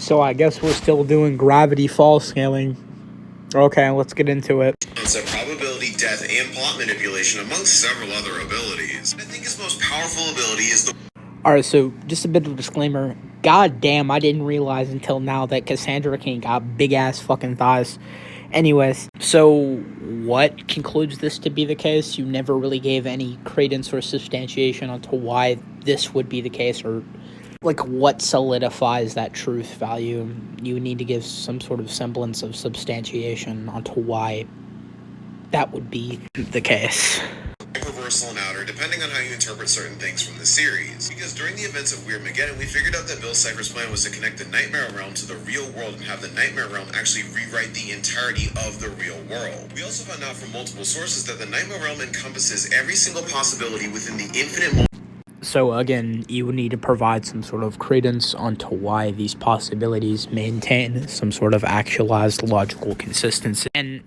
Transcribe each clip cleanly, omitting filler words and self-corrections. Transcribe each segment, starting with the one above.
So I guess we're still doing gravity fall scaling. Okay, let's get into it. Concept, probability, death, and plot manipulation, amongst several other abilities. I think his most powerful ability is the... Alright, so just a bit of a disclaimer. God damn, I didn't realize until now that Cassandra King got big-ass fucking thighs. Anyways, so what concludes this to be the case? You never really gave any credence or substantiation onto why this would be the case, or like what solidifies that truth value. You need to give some sort of semblance of substantiation onto why that would be the case. Reversal and outer, depending on how you interpret certain things from the series. Because during the events of Weirdmageddon, we figured out that Bill Cipher's plan was to connect the Nightmare Realm to the real world and have the Nightmare Realm actually rewrite the entirety of the real world. We also found out from multiple sources that the Nightmare Realm encompasses every single possibility within the infinite So again, you would need to provide some sort of credence onto why these possibilities maintain some sort of actualized logical consistency. And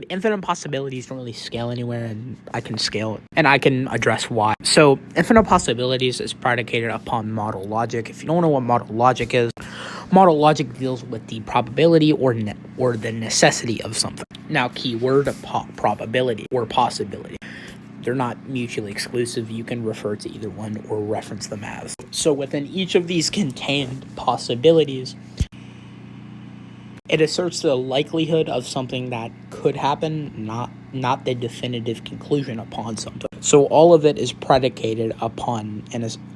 infinite possibilities don't really scale anywhere, and I can scale it, and I can address why. So infinite possibilities is predicated upon model logic. If you don't know what model logic is, model logic deals with the probability or the necessity of something. Now, keyword probability or possibility. They're not mutually exclusive. You can refer to either one or reference them as. So within each of these contained possibilities, it asserts the likelihood of something that could happen, not the definitive conclusion upon something. So all of it is predicated upon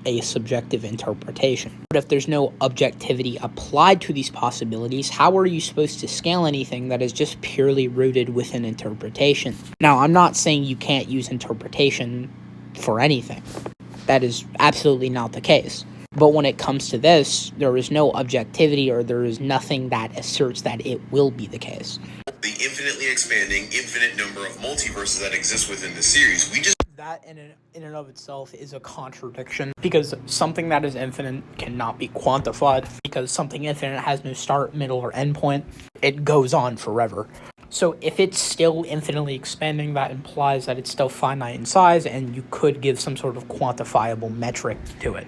a subjective interpretation. But if there's no objectivity applied to these possibilities, how are you supposed to scale anything that is just purely rooted within interpretation? Now, I'm not saying you can't use interpretation for anything. That is absolutely not the case. But when it comes to this, there is no objectivity, or there is nothing that asserts that it will be the case. The infinitely expanding, infinite number of multiverses that exist within the series. That in and of itself is a contradiction, because something that is infinite cannot be quantified, because something infinite has no start, middle, or end point. It goes on forever. So if it's still infinitely expanding, that implies that it's still finite in size, and you could give some sort of quantifiable metric to it.